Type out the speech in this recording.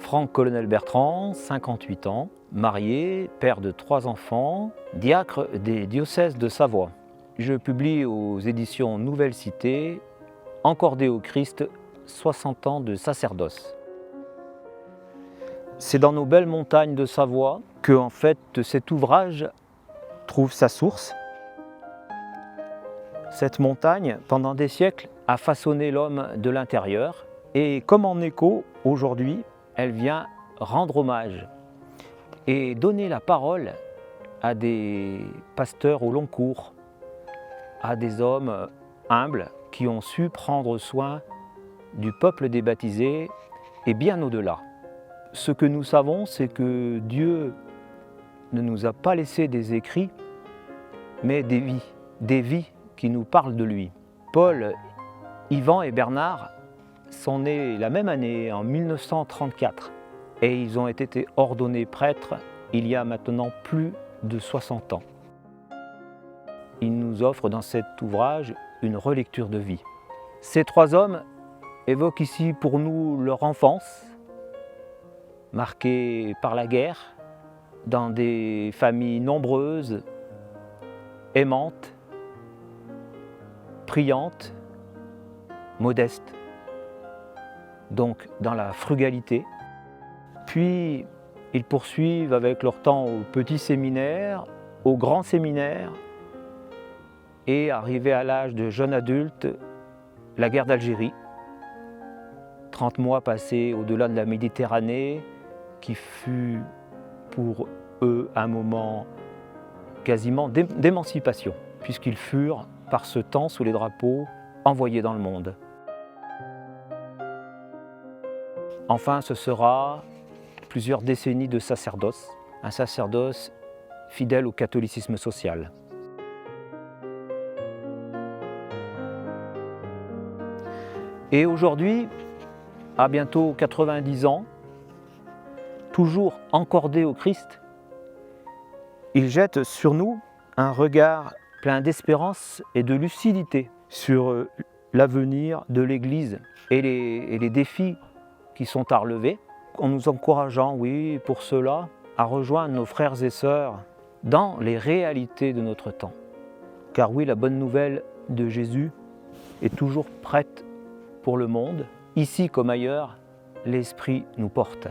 Franck Colonel Bertrand, 58 ans, marié, père de 3 enfants, diacre des diocèses de Savoie. Je publie aux éditions Nouvelle Cité, Encordé au Christ, 60 ans de sacerdoce. C'est dans nos belles montagnes de Savoie que en fait, cet ouvrage trouve sa source. Cette montagne, pendant des siècles, a façonné l'homme de l'intérieur et comme en écho, aujourd'hui, elle vient rendre hommage et donner la parole à des pasteurs au long cours, à des hommes humbles qui ont su prendre soin du peuple des baptisés et bien au-delà. Ce que nous savons, c'est que Dieu ne nous a pas laissé des écrits, mais des vies qui nous parlent de lui. Paul, Yvan et Bernard sont nés la même année, en 1934, et ils ont été ordonnés prêtres il y a maintenant plus de 60 ans. Ils nous offrent dans cet ouvrage une relecture de vie. Ces 3 hommes évoquent ici pour nous leur enfance, marquée par la guerre, dans des familles nombreuses, aimantes, priantes, modestes, donc dans la frugalité. Puis ils poursuivent avec leur temps au petit séminaire, au grand séminaire, et arrivés à l'âge de jeune adulte, la guerre d'Algérie. 30 mois passés au-delà de la Méditerranée, qui fut pour eux un moment quasiment d'émancipation, puisqu'ils furent, par ce temps, sous les drapeaux, envoyés dans le monde. Enfin, ce sera plusieurs décennies de sacerdoce, un sacerdoce fidèle au catholicisme social. Et aujourd'hui, à bientôt 90 ans, toujours encordé au Christ, il jette sur nous un regard plein d'espérance et de lucidité sur l'avenir de l'Église et les défis qui sont à relever, en nous encourageant, oui, pour cela, à rejoindre nos frères et sœurs dans les réalités de notre temps. Car oui, la bonne nouvelle de Jésus est toujours prête pour le monde. Ici comme ailleurs, l'Esprit nous porte.